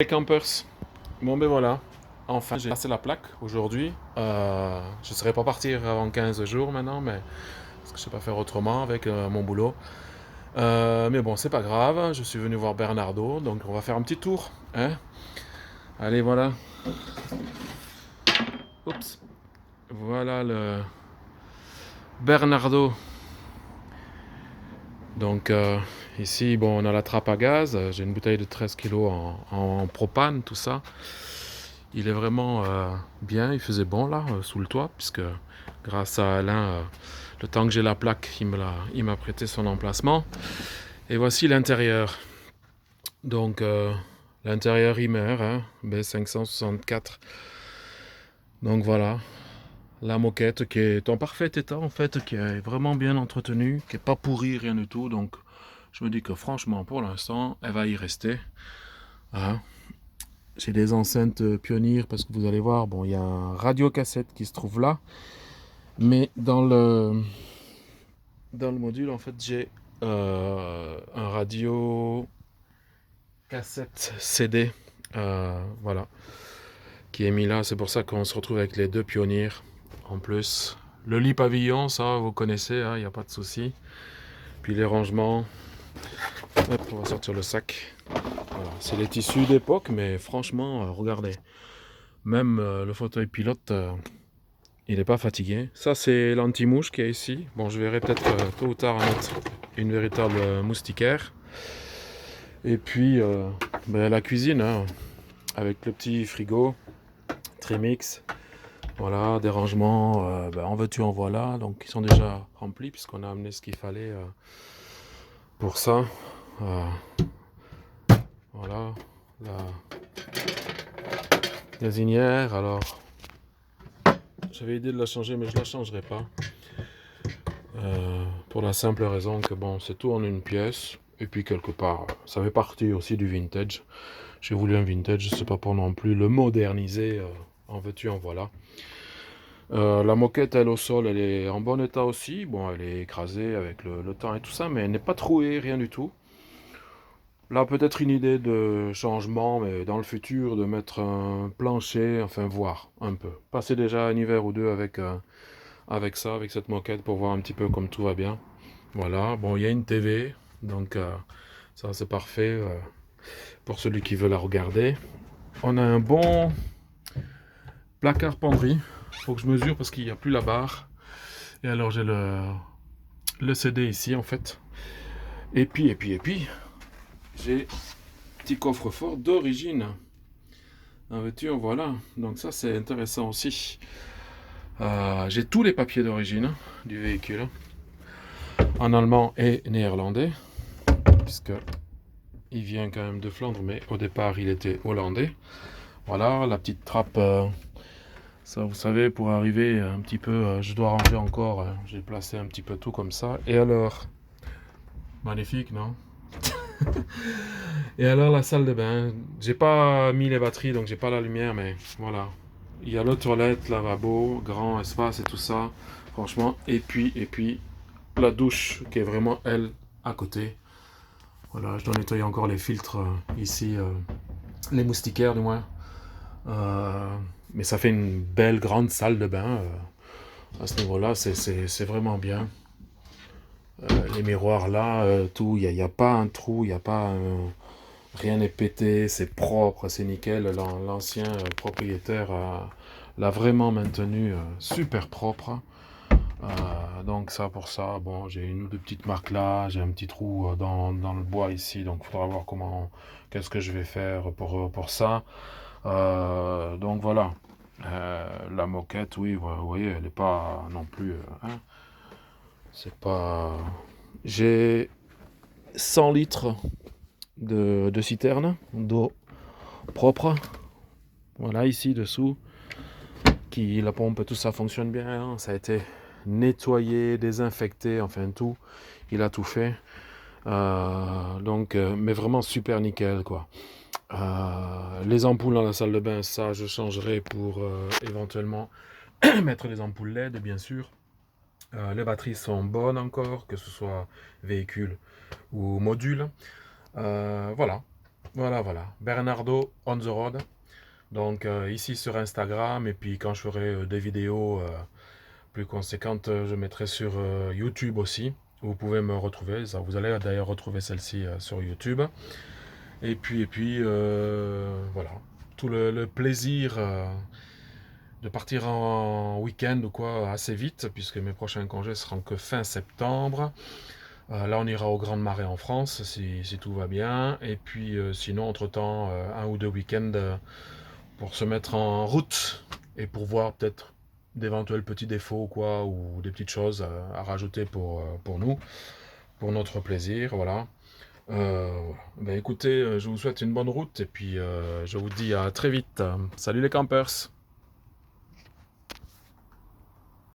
Les campers, bon ben voilà, enfin j'ai passé la plaque aujourd'hui. Je ne serais pas partir avant 15 jours maintenant, mais parce que je sais pas faire autrement avec mon boulot. Mais bon, c'est pas grave, je suis venu voir Bernardo, donc on va faire un petit tour. Hein. Allez, voilà. Oups. Voilà le Bernardo. Donc ici, bon, on a la trappe à gaz. J'ai une bouteille de 13 kilos en propane, tout ça. Il est vraiment bien, il faisait bon là, sous le toit, puisque grâce à Alain, le temps que j'ai la plaque, il m'a prêté son emplacement. Et voici l'intérieur. Donc l'intérieur Imer, hein, B564. Donc voilà, la moquette qui est en parfait état en fait, qui est vraiment bien entretenue, qui est pas pourrie, rien du tout. Donc je me dis que franchement, pour l'instant, elle va y rester. Hein. J'ai des enceintes Pioneer parce que vous allez voir, bon, il y a un radio-cassette qui se trouve là. Mais dans le module, en fait, j'ai un radio cassette CD, voilà, qui est mis là. C'est pour ça qu'on se retrouve avec les deux pionniers en plus. Le lit pavillon, ça, vous connaissez, il n'y a pas de souci. Puis les rangements. Hop, on va sortir le sac. Voilà, c'est les tissus d'époque, mais franchement, regardez. Même le fauteuil pilote, il n'est pas fatigué. Ça, c'est l'anti-mouche qui est ici. Bon, je verrai peut-être tôt ou tard mettre une véritable moustiquaire. Et puis, la cuisine, hein, avec le petit frigo, Trimix. Voilà, des rangements, en veux-tu, en voilà. Donc, ils sont déjà remplis puisqu'on a amené ce qu'il fallait pour ça. Euh, voilà, la gazinière. Alors, j'avais idée de la changer, mais je la changerai pas. Pour la simple raison que bon, c'est tout en une pièce. Et puis quelque part, ça fait partie aussi du vintage. J'ai voulu un vintage, c'est pas pour non plus le moderniser. En veux-tu, en voilà. La moquette, elle au sol, elle est en bon état aussi. Bon, elle est écrasée avec le temps et tout ça, mais elle n'est pas trouée, rien du tout. Là, peut-être une idée de changement, mais dans le futur, de mettre un plancher, enfin voir un peu. Passer déjà un hiver ou deux avec ça, avec cette moquette, pour voir un petit peu comme tout va bien. Voilà, bon, il y a une TV, donc ça c'est parfait pour celui qui veut la regarder. On a un bon placard penderie. Faut que je mesure parce qu'il n'y a plus la barre. Et alors j'ai le CD ici en fait. Et puis, j'ai un petit coffre-fort d'origine. En veux-tu, en voilà. Donc ça c'est intéressant aussi. J'ai tous les papiers d'origine du véhicule. En allemand et néerlandais. Puisque il vient quand même de Flandre, mais au départ il était hollandais. Voilà, la petite trappe, ça vous savez, pour arriver un petit peu, je dois ranger encore, j'ai placé un petit peu tout comme ça. Et alors, magnifique, non? Et alors la salle de bain, j'ai pas mis les batteries, donc j'ai pas la lumière, mais voilà. Il y a le toilette, lavabo, grand espace et tout ça, franchement. Et puis la douche qui est vraiment, elle, à côté. Voilà, je dois nettoyer encore les filtres ici, les moustiquaires du moins. Euh, mais ça fait une belle grande salle de bain. À ce niveau-là, c'est vraiment bien. Les miroirs là, tout, il y a pas un trou, il n'y a pas rien n'est pété, c'est propre, c'est nickel. L'ancien propriétaire l'a vraiment maintenu super propre. Donc ça pour ça, bon, j'ai une ou deux petites marques là, j'ai un petit trou dans le bois ici, donc il faudra voir qu'est-ce que je vais faire pour ça. Donc voilà. La moquette, oui, vous voyez, elle n'est pas non plus. Hein, c'est pas. J'ai 100 litres de citerne d'eau propre. Voilà, ici dessous. La pompe, tout ça fonctionne bien. Hein, ça a été nettoyé, désinfecté, enfin tout. Il a tout fait. Donc, mais vraiment super nickel, quoi. Les ampoules dans la salle de bain, ça, je changerai pour éventuellement mettre les ampoules LED, bien sûr. Les batteries sont bonnes encore, que ce soit véhicule ou module. Voilà. Voilà, voilà. Bernardo on the road. Donc ici sur Instagram, et puis quand je ferai des vidéos plus conséquentes, je mettrai sur YouTube aussi. Vous pouvez me retrouver. Ça, vous allez d'ailleurs retrouver celle-ci sur YouTube. Et puis, voilà. Tout le plaisir de partir en week-end ou quoi assez vite, puisque mes prochains congés seront que fin septembre. Là, on ira aux Grandes Marées en France, si tout va bien. Et puis, sinon, entre-temps, un ou deux week-ends pour se mettre en route et pour voir peut-être d'éventuels petits défauts ou quoi, ou des petites choses à rajouter pour nous, pour notre plaisir, voilà. Voilà. Ben écoutez, je vous souhaite une bonne route et puis je vous dis à très vite. Salut les campers!